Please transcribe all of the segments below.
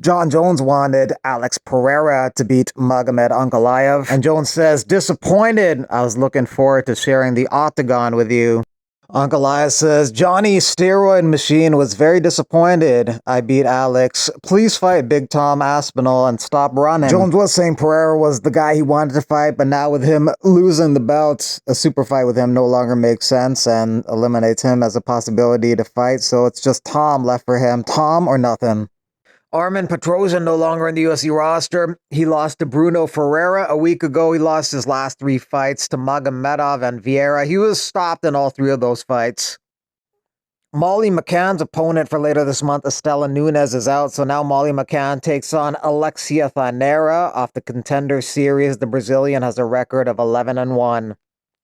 John Jones wanted Alex Pereira to beat Magomed Ankalaev, and Jones says, "Disappointed. I was looking forward to sharing the octagon with you." Ankalaev says, "Johnny Steroid Machine was very disappointed. I beat Alex. Please fight Big Tom Aspinall and stop running." Jones was saying Pereira was the guy he wanted to fight, but now with him losing the belt, a super fight with him no longer makes sense and eliminates him as a possibility to fight. So it's just Tom left for him. Tom or nothing. Armin Petrosian no longer in the UFC roster. He lost to Bruno Ferreira a week ago. He lost his last 3 fights to Magomedov and Vieira. He was stopped in all 3 of those fights. Molly McCann's opponent for later this month, Estela Nunes, is out, so now Molly McCann takes on Alexia Thanera off the Contender Series. The Brazilian has a record of 11-1.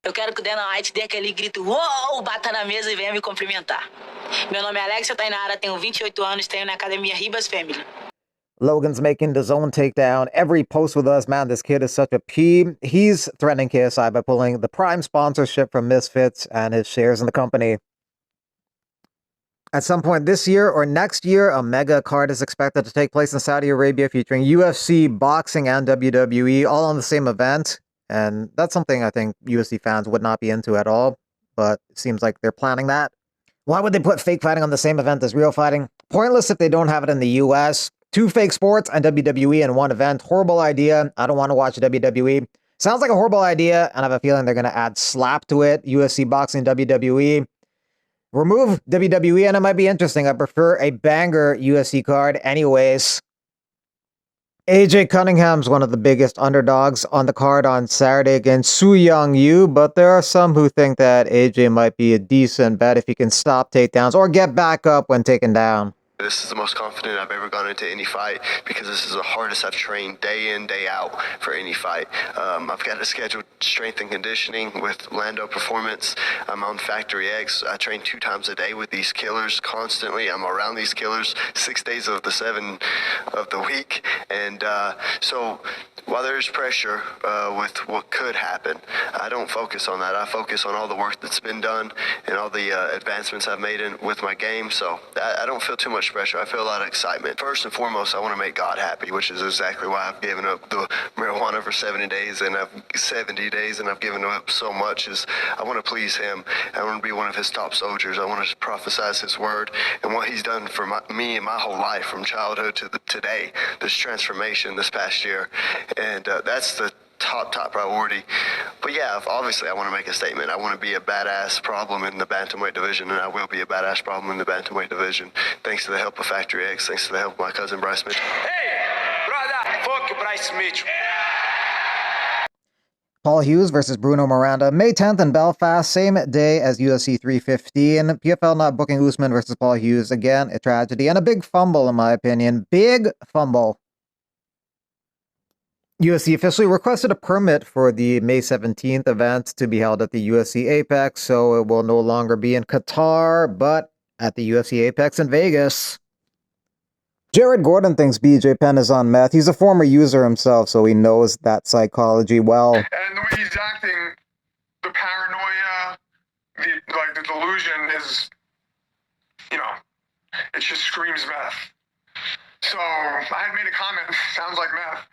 Eu quero que o Dana White dê aquele grito, uou, bata na mesa e venha me cumprimentar. Meu nome é Alexia Thanera, tenho 28 anos, treino na Academia Ribas Family. Logan's making DAZN take down every post with us. Man, this kid is such a P. He's threatening KSI by pulling the prime sponsorship from Misfits and his shares in the company. At some point this year or next year, a mega card is expected to take place in Saudi Arabia featuring UFC, boxing, and WWE all on the same event. And that's something I think UFC fans would not be into at all, but it seems like they're planning that. Why would they put fake fighting on the same event as real fighting? Pointless if they don't have it in the US. 2 fake sports and WWE in one event. Horrible idea. I don't want to watch WWE. Sounds like a horrible idea, and I have a feeling they're going to add slap to it. UFC, boxing, WWE. Remove WWE, and it might be interesting. I prefer a banger UFC card anyways. AJ Cunningham's one of the biggest underdogs on the card on Saturday against Su Young Yu, but there are some who think that AJ might be a decent bet if he can stop takedowns or get back up when taken down. This is the most confident I've ever gone into any fight because this is the hardest I've trained day in, day out for any fight. I've got a scheduled strength and conditioning with Lando Performance. I'm on Factory X. I train 2 times a day with these killers constantly. I'm around these killers 6 days of the 7 of the week. And so while there's pressure with what could happen, I don't focus on that. I focus on all the work that's been done and all the advancements I've made with my game. So I don't feel too much pressure. I feel a lot of excitement. First and foremost, I want to make God happy, which is exactly why I've given up the marijuana for 70 days and I've given up so much. Is I want to please him. I want to be one of his top soldiers. I want to prophesize his word and what he's done for me and my whole life from childhood to today, this transformation this past year. And that's the top priority. But yeah, obviously I want to make a statement. I want to be a badass problem in the bantamweight division, and I will be a badass problem in the bantamweight division. Thanks to the help of Factory X, thanks to the help of my cousin Bryce Mitchell. Hey, brother, fuck Bryce Mitchell. Paul Hughes versus Bruno Miranda, May 10th in Belfast, same day as UFC 315. PFL not booking Usman versus Paul Hughes. Again, a tragedy and a big fumble in my opinion. Big fumble. UFC officially requested a permit for the May 17th event to be held at the UFC Apex, so it will no longer be in Qatar, but at the UFC Apex in Vegas. Jared Gordon thinks BJ Penn is on meth. He's a former user himself, so he knows that psychology well. And the way he's acting, the paranoia, the delusion is, it just screams meth. So I had made a comment, sounds like meth,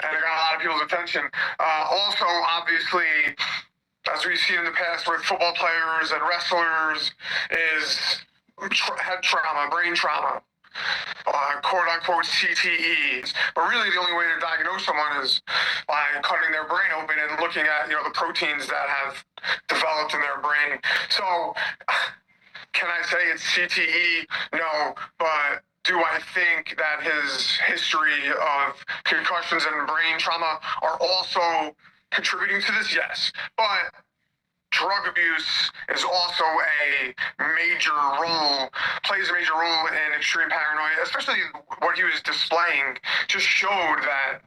and it got a lot of people's attention. Also, obviously, as we've seen in the past with football players and wrestlers, is head trauma, brain trauma, quote-unquote CTEs. But really, the only way to diagnose someone is by cutting their brain open and looking at, the proteins that have developed in their brain. So, can I say it's CTE? No, but do I think that his history of concussions and brain trauma are also contributing to this? Yes. But drug abuse is also plays a major role in extreme paranoia, especially what he was displaying just showed that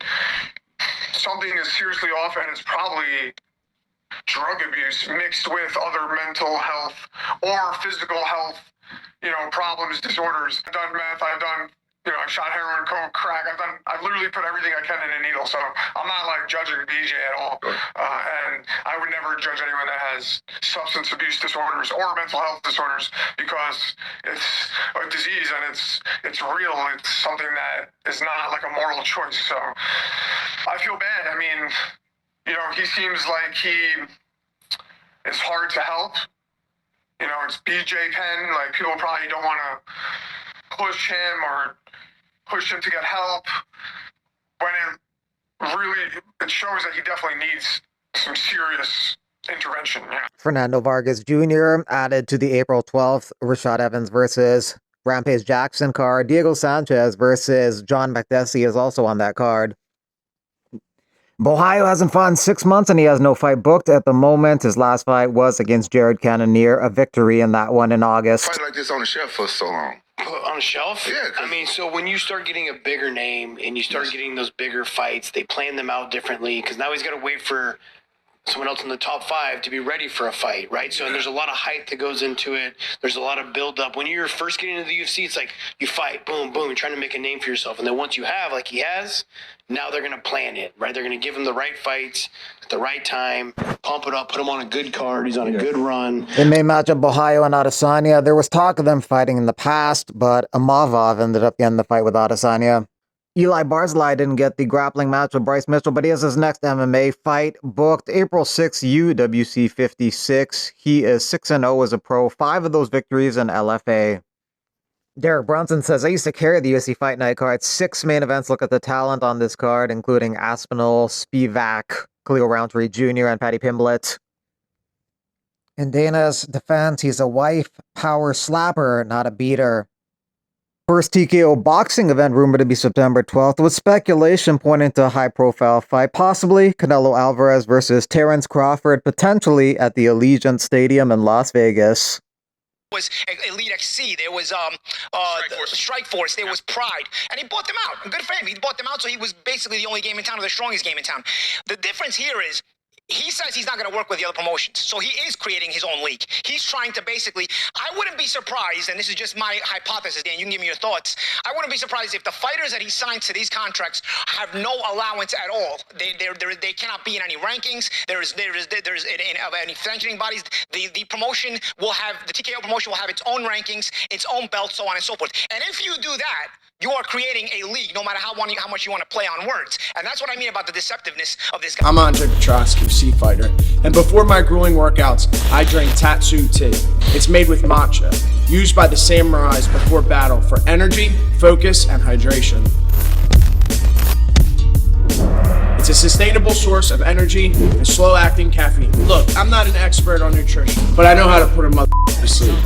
something is seriously off, and it's probably drug abuse mixed with other mental health or physical health, problems, disorders. I've done meth, I've done I've shot heroin, coke, crack. I've literally put everything I can in a needle. So I'm not like judging BJ at all. And I would never judge anyone that has substance abuse disorders or mental health disorders, because it's a disease and it's real. It's something that is not like a moral choice. So I feel bad. I mean, he seems like he is hard to help. It's BJ Penn. Like, people probably don't want to push him to get help, when it shows that he definitely needs some serious intervention. Yeah. Fernando Vargas Jr. added to the April 12th Rashad Evans versus Rampage Jackson card. Diego Sanchez versus John Makdessi is also on that card. Bohaio hasn't fought in 6 months and he has no fight booked at the moment. His last fight was against Jared Cannonier, a victory in that one in August. Fight like this on the shelf for so long. On a shelf? Yeah. I mean, so when you start getting a bigger name and you start getting those bigger fights, they plan them out differently, because now he's got to wait for someone else in the top 5 to be ready for a fight, right? So, and there's a lot of hype that goes into it. There's a lot of build-up. When you're first getting into the UFC, it's like you fight, boom, boom, you're trying to make a name for yourself. And then once you have, like he has, now they're going to plan it, right? They're going to give him the right fights at the right time, pump it up, put him on a good card. He's on a good run. It may match up Bohaio and Adesanya. There was talk of them fighting in the past, but Amavov ended up getting the fight with Adesanya. Eli Barzilai didn't get the grappling match with Bryce Mitchell, but he has his next MMA fight booked April 6th, UWC 56. He is 6-0 as a pro, 5 of those victories in LFA. Derek Brunson says, I used to carry the UFC Fight Night card. 6 main events. Look at the talent on this card, including Aspinall, Spivak, Khalil Roundtree Jr., and Paddy Pimblett. In Dana's defense, he's a wife power slapper, not a beater. First TKO boxing event rumored to be September 12th, with speculation pointing to a high-profile fight, possibly Canelo Alvarez versus Terrence Crawford, potentially at the Allegiant Stadium in Las Vegas. Was Elite XC, there was Strike Force, there was Pride, and he bought them out. Good for him. He bought them out, so he was basically the only game in town, or the strongest game in town. The difference here is, he says he's not going to work with the other promotions, so he is creating his own league. He's trying to basically, I wouldn't be surprised, and this is just my hypothesis, Dan, you can give me your thoughts. I wouldn't be surprised if the fighters that he signs to these contracts have no allowance at all. They cannot be in any rankings. There's in any sanctioning bodies. The promotion will have, the TKO promotion will have its own rankings, its own belt, so on and so forth. And if you do that, you are creating a league, no matter how much you want to play on words. And that's what I mean about the deceptiveness of this guy. I'm Andre Petrosky, UFC fighter. And before my grueling workouts, I drink Tatsu tea. It's made with matcha, used by the samurais before battle for energy, focus, and hydration. It's a sustainable source of energy and slow-acting caffeine. Look, I'm not an expert on nutrition, but I know how to put a mother to sleep.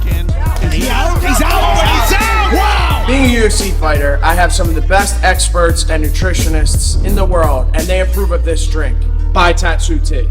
He's out! He's out! Wow! Being a UFC fighter, I have some of the best experts and nutritionists in the world, and they approve of this drink. Buy Tatsu tea.